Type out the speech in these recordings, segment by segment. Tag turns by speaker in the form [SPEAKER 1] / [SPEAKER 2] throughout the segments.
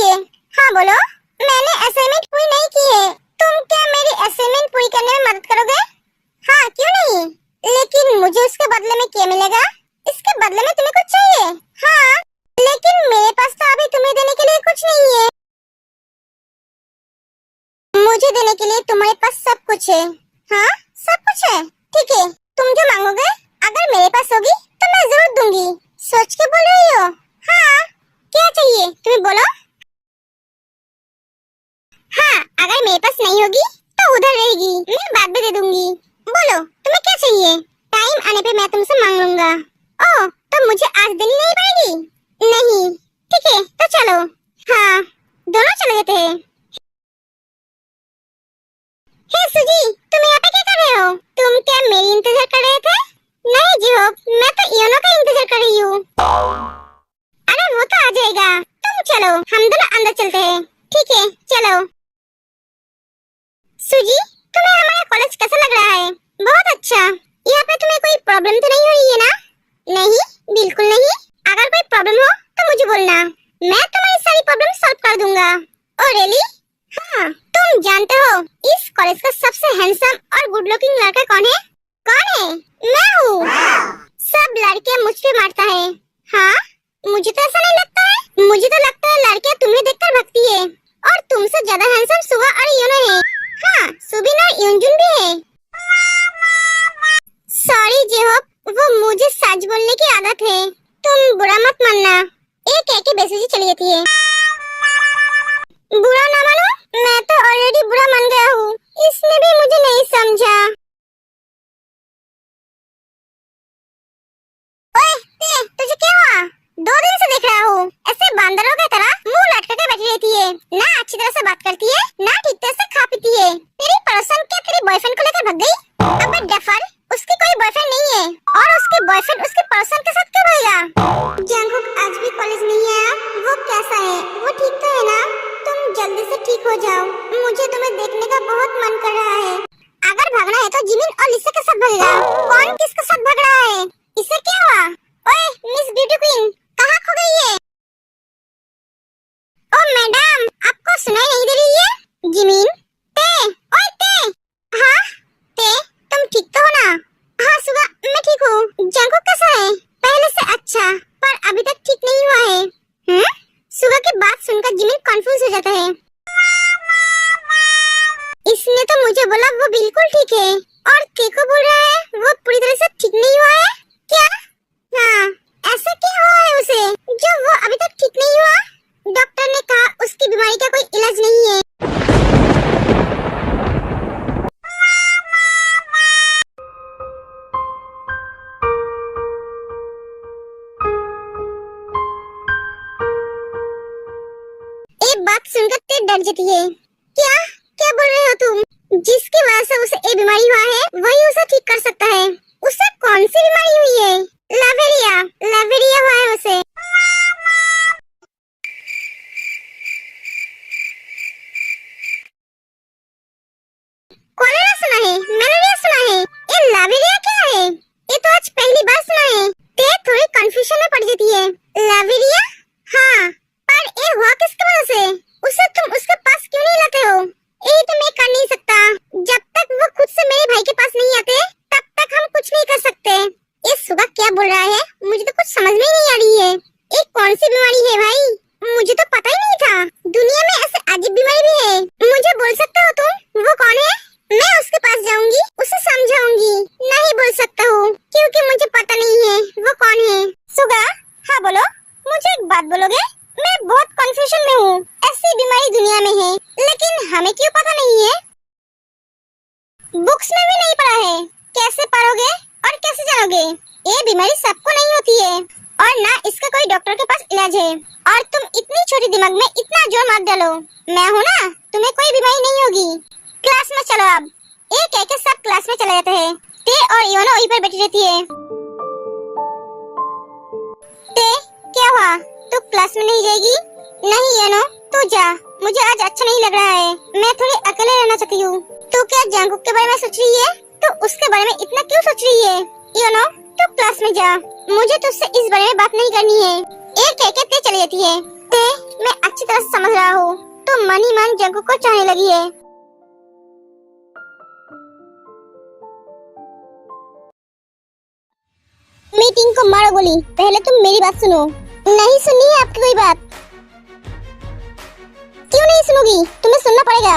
[SPEAKER 1] चाहिए? हाँ बोलो। मैंने असाइनमेंट पूरी नहीं की है। तुम क्या मेरी असाइनमेंट पूरी करने में मदद करोगे? हाँ क्यों नहीं, लेकिन मुझे उसके बदले में क्या मिलेगा? इसके बदले में तुम्हें कुछ चाहिए? हाँ, लेकिन मेरे पास तो अभी तुम्हें देने के लिए कुछ नहीं है। मुझे देने के लिए तुम्हारे पास सब कुछ है। हाँ सब कुछ है, ठीक है। तुम जो मांगोगे अगर मेरे पास होगी तो मैं जरूर दूंगी। सोच के बोल रही हो? हाँ, क्या चाहिए तुम्हें बोलो। हाँ, अगर मेरे पास नहीं होगी तो उधर रहेगी, मैं बाद में दे दूंगी। बोलो तुम्हें क्या चाहिए? टाइम आने पे मैं तुमसे मांग लूंगा। ओह, तो मुझे आज देनी नहीं पड़ेगी? नहीं, ठीक है तो चलो। हाँ, दोनों चले जाते हैं। हे सुजी, तुम यहाँ पे क्या कर रहे हो? तुम क्या मेरी इंतजार कर रहे थे? नहीं जीहोप, मैं तो इयोनो का इंतजार कर रही हूँ। अरे वो तो आ जाएगा, तुम चलो, हम दोनों अंदर चलते हैं। ठीक है चलो। सुजी, तुम्हें हमारा कॉलेज कैसा लग रहा है? बहुत अच्छा। यहाँ पे तुम्हें कोई प्रॉब्लम तो नहीं हो रही है ना? नहीं, बिल्कुल नहीं। अगर कोई प्रॉब्लम हो तो मुझे बोलना, मैं तुम्हारी सारी प्रॉब्लम सॉल्व कर दूंगा। Oh really? हाँ, तुम जानते हो इस कॉलेज का सबसे हैंडसम और गुड लुकिंग लड़का कौन है? कौन है? मैं हूँ। सब लड़कियाँ मुझ पे मारता है। हाँ, मुझे तो ऐसा नहीं लगता है। मुझे तो लगता है लड़कियाँ तुम्हें देखकर भगती है। और तुमसे ज्यादा हैंडसम सुगा और यूनो है। हाँ, सुबिन और यूनजुन भी है। सॉरी जेहोप, वो मुझे सच बोलने की आदत है। तुम बुरा मत मानना, एक एक बेसिस चली जाती है। बुरा ना मानो, मैं तो ऑलरेडी बुरा मान गया हूँ। इसने भी मुझे नहीं समझा। ओए, तुझे क्या हुआ? 2 दिन से देख रहा हूँ, ऐसे बंदरों की तरह मुंह लटका के बैठी रहती है। ना अच्छी तरह से बात करती है, ना ठीक तरह से खा पीती है। तेरी पड़ोसन क्या तेरे बॉयफ्रेंड को लेकर भाग गई? अबे डफर, उसकी कोई बॉयफ्रेंड नहीं है और उसके बॉयफ्रेंड उसके पड़ोसन के साथ क्यों रहेगा? जंगकुक आज भी कॉलेज नहीं आया, वो कैसा है? वो ठीक तो है ना? तुम जल्दी से ठीक हो जाओ, मुझे तुम्हें देखने का बहुत मन कर रहा है। अगर भागना है तो जिमिन और लिसा के साथ भागेगा। कौन किसके साथ भाग रहा है? इसे क्या हुआ? ओए मिस ब्यूटी क्वीन, कहाँ खो गई है? ओ मैडम, आपको सुनाई नहीं दे रही है? जिमिन, ते, ओए ते। हाँ, ते, तुम ठीक तो हो ना? हाँ सुगा, मैं ठीक हूँ। जंगकुक कैसा है? पहले से अच्छा, पर अभी तक ठीक नहीं हुआ है। सुगा की बात सुनकर जिमिन कंफ्यूज हो जाता है। इसने तो मुझे बोला वो बिल्कुल ठीक है, और ते को बोल रहा है वो पूरी तरह से ठीक नहीं हुआ है। क्या? हाँ, ऐसा क्या हुआ है उसे जो वो अभी तक ठीक नहीं हुआ? डॉक्टर ने कहा उसकी बीमारी का कोई इलाज नहीं है। एक बात सुनकर ते डर जाती है। क्या क्या बोल रहे हो तुम? जिसकी वजह से उसे ये बीमारी हुआ है वही उसे ठीक कर सकता है। उसे कौन सी बीमारी हुई है? लावेरिया, लावेरिया हुआ है उसे। कॉलेरा सुना है, मलेरिया सुना है, ये लावेरिया क्या है? ये तो आज पहली बार सुना है। ते थोड़ी कंफ्यूजन में पड़ जाती है। लावेरिया? हाँ, पर ये हुआ किसकी वजह से? उसे तुम उसके पास क्यों नहीं लाते हो? ये तो मैं कर नहीं सकता। जब तक वो खुद से मेरे भाई के पास नहीं आते तब तक हम कुछ नहीं कर सकते। ये सुबह क्या बोल रहा है? मुझे तो कुछ समझ में ही नहीं आ रही है। ये कौन सी बीमारी है भाई? मुझे तो पता ही नहीं था। दुनिया में ऐसे अजीब बीमारी भी है। मुझे बोल सकते हो तुम वो कौन है? मैं उसके पास जाऊंगी, उसे समझाऊंगी। नहीं बोल सकता हूँ क्योंकि मुझे पता नहीं है वो कौन है। सुगा, हाँ बोलो। मुझे एक बात बोलोगे? मैं बहुत कंफ्यूजन में हूँ। ऐसी बीमारी दुनिया में है, लेकिन हमें क्यों पता नहीं है? बुक्स में भी नहीं पढ़ा है। कैसे पढ़ोगे और कैसे जानोगे? ये बीमारी सबको नहीं होती है और ना इसका कोई डॉक्टर के पास इलाज है। और तुम इतनी छोटी दिमाग में इतना जोर मत डालो। मैं हूँ ना, तुम्हें कोई बीमारी नहीं होगी। क्लास में चलो अब। एक एक के सब क्लास में चले जाते हैं। ते और योनो वहीं पर बैठी रहती है। ते, क्या हुआ? तू क्लास में नहीं जाएगी? नहीं योनो, तू जा। मुझे आज अच्छा नहीं लग रहा है। मैं थोड़ी अकेले रहना चाहती हूँ। तू क्या जंगकुक के बारे में सोच रही है? तू उसके बारे में इतना क्यों सोच रही है? योनो, तू क्लास में जा। मुझे तुझसे इस बारे में बात नहीं करनी है। एक एक ते चली जाती है। ते मैं अच्छी तरह से समझ रहा हूँ, तुम मन ही मन जंकुक को चाहने लगी है। मीटिंग को मारो गोली, पहले तुम मेरी बात सुनो। नहीं सुननी है आपकी कोई बात। क्यों नहीं सुनोगी? तुम्हें सुनना पड़ेगा।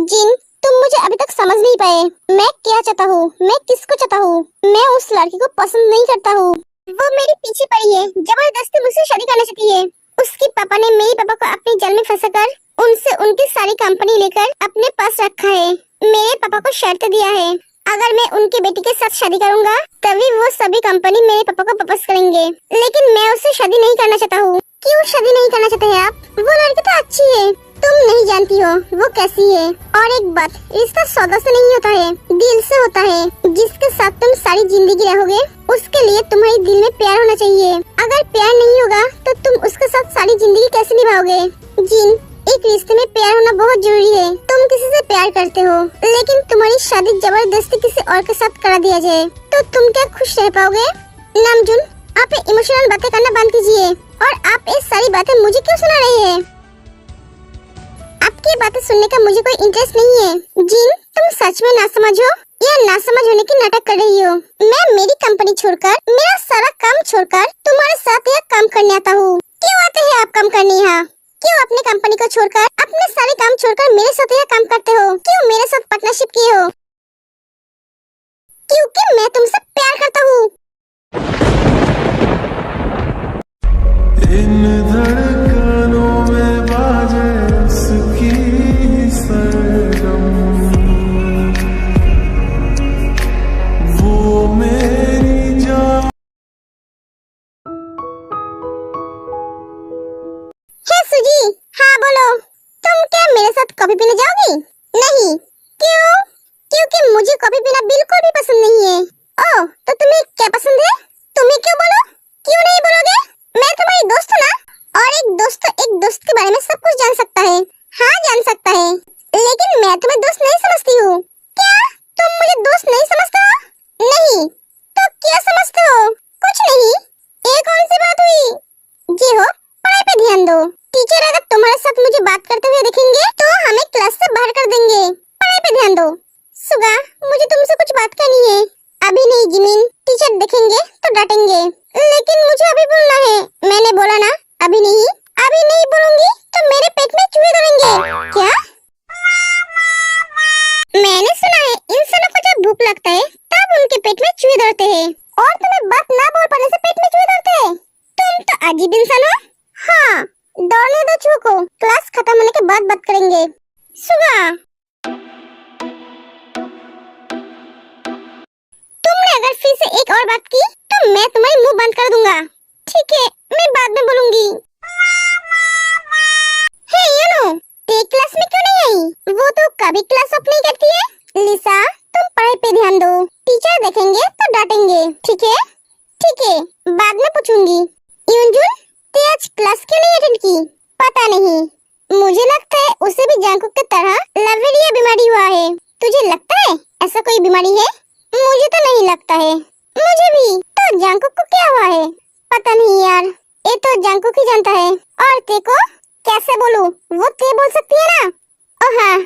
[SPEAKER 1] जिन, तुम मुझे अभी तक समझ नहीं पाए। मैं क्या चाहता हूँ, मैं किसको चाहता हूँ। मैं उस लड़की को पसंद नहीं करता हूँ। वो मेरे पीछे पड़ी है, जबरदस्ती मुझसे शादी करना चाहती है। उसके पापा ने मेरे पापा को अपने जाल में फंसाकर उनसे उनकी सारी कंपनी लेकर अपने पास रखा है। मेरे पापा को शर्त दिया है, अगर मैं उनकी बेटी के साथ शादी करूंगा तभी वो सभी कंपनी मेरे पापा को वापस करेंगे। लेकिन मैं उससे शादी नहीं करना चाहता हूँ। क्यों शादी नहीं करना चाहते हैं आप? वो लड़की तो अच्छी है, तुम नहीं जानती हो वो कैसी है। और एक बात, रिश्ता सौदा से नहीं होता है, दिल से होता है। जिसके साथ तुम सारी जिंदगी रहोगे उसके लिए तुम्हारे दिल में प्यार होना चाहिए। अगर प्यार नहीं होगा तो तुम उसके साथ सारी जिंदगी कैसे निभाओगे? जिन, एक रिश्ते में प्यार होना बहुत जरूरी है। तुम किसी से प्यार करते हो, लेकिन तुम्हारी शादी जबरदस्ती किसी और के साथ करा दिया जाए तो तुम क्या खुश रह पाओगे? नामजुन, आप इमोशनल बातें करना बंद कीजिए। और आप ये सारी बातें मुझे क्यों सुना रही है? आपकी बातें सुनने का मुझे कोई इंटरेस्ट नहीं है। जिन, तुम सच में ना समझो या ना समझ होने की नाटक कर रही हो। मैं मेरी कंपनी छोड़कर, मेरा सारा काम छोड़कर तुम्हारे साथ यहाँ काम करने आता हूँ। क्यों आते हैं आप काम करने यहाँ? क्यों अपनी कंपनी को छोड़कर, अपने सारे काम छोड़कर मेरे साथ यहाँ काम करते हो? क्यों मेरे साथ पार्टनरशिप किए हो? क्योंकि मैं तुमसे प्यार करता हूँ।
[SPEAKER 2] इन धड़कनों में बाजे उसकी सरगम, वो मेरी जान।
[SPEAKER 1] हे सुजी, हाँ बोलो, तुम क्या मेरे साथ कॉफी पीने जाओगी? नहीं। क्यों? क्योंकि मुझे कॉफी पीना बिल्कुल भी पसंद नहीं है। ओह, तो तुम्हें क्या पसंद है? तुम्हें क्यों बोलो? क्यों नहीं बोलोगे? मैं तुम्हारी दोस्त हूँ ना, और एक दोस्त तो एक दोस्त के बारे में सब कुछ जान सकता है। हाँ, जान सकता है, लेकिन मैं तुम्हें दोस्त नहीं समझती हूँ। क्या तुम मुझे दोस्त नहीं समझते हो? नहीं, तो क्या समझते हो? कुछ नहीं। ये कौन सी बात हुई? जी हो, पढ़ाई पे ध्यान दो। टीचर अगर तुम्हारे साथ मुझे बात करते हुए देखेंगे तो हमें क्लास से बाहर कर देंगे। पढ़ाई पे ध्यान दो। सुगा, मुझे तुमसे कुछ बात करनी है। अभी नहीं जिमिन, टीचर देखेंगे तो डांटेंगे। लेकिन मुझे अभी बोलना है। मैंने बोला ना, अभी नहीं। अभी नहीं बोलूंगी तो मेरे पेट में चूहे दौड़ेंगे। क्या? मैंने सुना है इंसानों को जब भूख लगता है तब उनके पेट में चूहे दौड़ते हैं, और तुम्हें बात ना बोल पाने से पेट में चूहे दौड़ते हैं। तुम तो अजीब इंसान हो। हाँ, दौड़ने दो चूहों को, क्लास खत्म होने के बाद बात करेंगे। सुगा, तुमने अगर फिर से एक और बात की तो मैं तुम्हारी मुंह बंद कर दूंगा। ठीक है, मैं बाद में बोलूंगी। हे यूनो, ते क्लास में क्यों नहीं आई? वो तो कभी क्लास ऑफ नहीं करती है। लिसा, तुम पढ़ाई पे ध्यान दो। टीचर देखेंगे तो डांटेंगे। ठीक है? ठीक है, बाद में पूछूंगी। यूनजुन, ते आज क्लास क्यों नहीं अटेंड की? पता नहीं, मुझे लगता है उसे भी जांकुक की तरह लवेरिया बीमारी हुआ है। तुझे लगता है ऐसा कोई बीमारी है? मुझे तो नहीं लगता है। मुझे भी। तो जांकुक को क्या हुआ है? पता नहीं यार, ये तो जांकुक ही जानता है। और ते को कैसे बोलूं? वो ते बोल सकती है ना। ओह हाँ।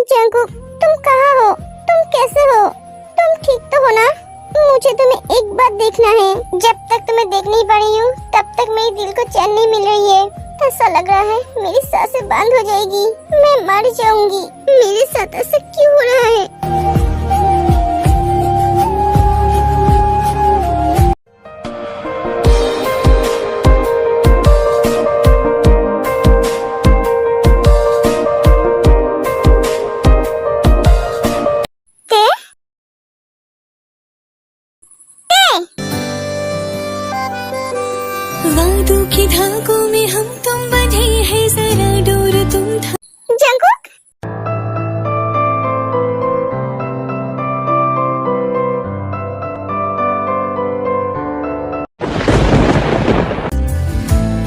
[SPEAKER 1] जांकुक, तुम कहाँ हो? तुम कैसे हो? तुम ठीक तो हो ना? मुझे तुम्हें एक बात देखना है। जब तक तुम्हें देख नहीं पा रही हूँ तब तक मेरे दिल को चैन नहीं मिल रही है। ऐसा लग रहा है मेरी सांसें बंद हो जाएगी, मैं मर जाऊंगी। मेरे साथ ऐसा क्यों हो रहा है?
[SPEAKER 3] वादों की धागों में हम तुम बंधे हैं, जरा डोर तुम
[SPEAKER 1] जंकुक,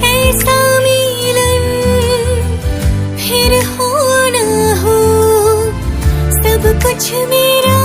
[SPEAKER 3] ऐसा मिलन फिर हो ना हो, सब कुछ मेरा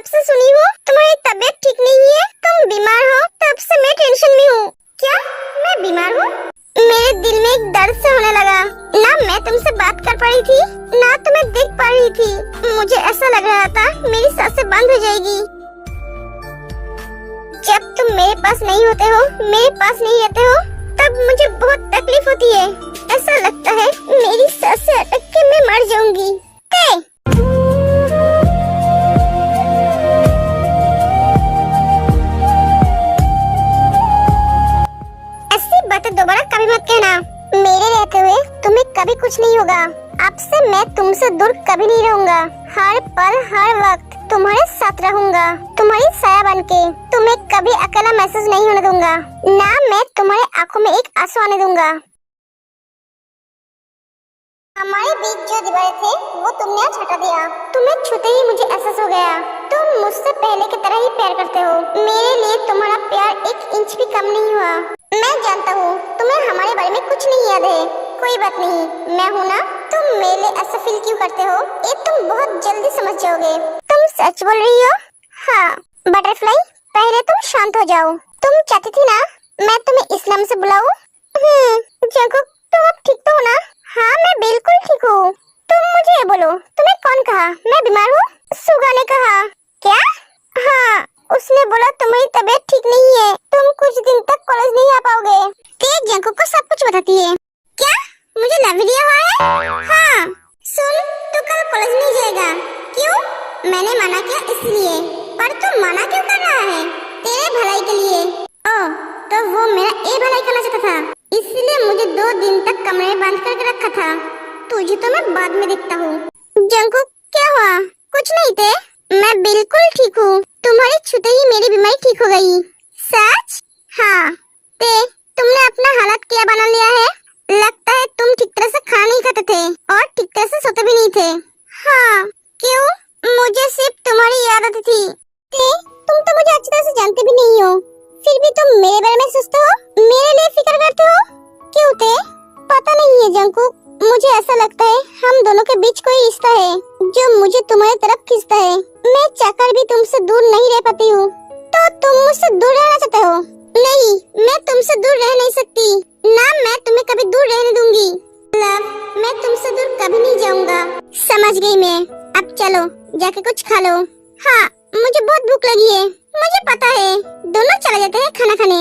[SPEAKER 1] तब से सुनी हूँ तुम्हारी तबीयत ठीक नहीं है, तुम बीमार हो, तब से मैं टेंशन में हूँ। क्या मैं बीमार हूँ? मेरे दिल में एक दर्द से होने लगा। ना मैं तुमसे बात कर पा रही थी, ना तुम्हें देख पा रही थी। मुझे ऐसा लग रहा था मेरी सांसें बंद हो जाएगी। जब तुम मेरे पास नहीं होते हो, मेरे पास नहीं रहते हो, तब मुझे बहुत तकलीफ होती है। ऐसा लगता है मेरी सांसें अटक के मैं मर जाऊंगी। ऐसी बातें दोबारा कभी मत कहना। मेरे रहते हुए तुम्हें कभी कुछ नहीं होगा। अब से मैं तुमसे दूर कभी नहीं रहूंगा। हर पल हर वक्त तुम्हारे साथ रहूंगा, तुम्हारी साया बनके। तुम्हें कभी अकेला महसूस नहीं होने दूंगा, ना मैं तुम्हारे आंखों में एक आंसू आने दूंगा। हमारे बीच जो दीवारें थे वो तुमने आज हटा दिया। तुम्हें छूते ही मुझे एहसास हो गया तुम मुझसे पहले की तरह ही प्यार करते हो। मेरे लिए तुम्हारा प्यार 1 इंच भी कम नहीं हुआ। मैं जानता हूँ तुम्हें हमारे बारे में कुछ नहीं याद है। कोई बात नहीं, मैं हूँ ना। तुम मेरे लिए ऐसा फील क्यों करते हो ये तुम बहुत जल्दी समझ जाओगे। तुम सच बोल रही हो? हाँ बटरफ्लाई, पहले तुम शांत हो जाओ। तुम चाहती थी ना मैं तुम्हें इस्लाम से बुलाऊं? जंकुक, तुम अब ठीक तो हो ना? हाँ मैं बिल्कुल ठीक हूँ। तुम मुझे ये बोलो, तुम्हें कौन कहा मैं बीमार हूँ? सुगा ने कहा। क्या? हाँ, उसने बोला तुम्हारी तबीयत ठीक नहीं है, तुम कुछ दिन तक कॉलेज नहीं आ पाओगे। तेज जंकुक को सब कुछ बताती है। क्या मुझे लवलिया हुआ है? हाँ सुन, तू कल कॉलेज नहीं जाएगा। क्यों? मैंने मना किया इसलिए। पर तू मना क्यों कर रहा है? तेरे भलाई के लिए। ओह, तो वो मेरा ये भलाई करना चाहता था, इसलिए मुझे 2 दिन तक कमरे में बंद करके रखा था। तुझे तो मैं बाद में देखता हूँ। जंकुक, क्या हुआ? कुछ नहीं थे, मैं बिल्कुल ठीक हूँ। तुम्हारे छूते ही मेरी बीमारी ठीक हो गई। सच? हाँ। तुमने अपना हालत क्या बना लिया है? लगता है तुम ठीक तरह से खाना नहीं खाते थे और ठीक तरह से सोते भी नहीं थे। हाँ। क्यों? मुझे सिर्फ तुम्हारी याद आती थी। तुम तो मुझे अच्छी तरह से जानते भी नहीं हो, फिर भी तुम मेरे बारे में सोचते हो, मेरे लिए फिक्र करते हो। क्यों थे? पता नहीं है जंकुक, मुझे ऐसा लगता है हम दोनों के बीच कोई रिश्ता है जो मुझे तुम्हारी तरफ खींचता है। मैं चाहकर भी तुमसे दूर नहीं रह पाती हूँ। तो तुम मुझसे दूर रहना चाहते हो? नहीं, मैं तुमसे दूर रह नहीं सकती, ना मैं तुम्हें कभी दूर रहने दूंगी। लव, मैं तुमसे दूर कभी नहीं जाऊंगा। समझ गई मैं। अब चलो जाके कुछ खा लो। हाँ, मुझे बहुत भूख लगी है। मुझे पता है, दोनों चले जाते हैं खाना खाने।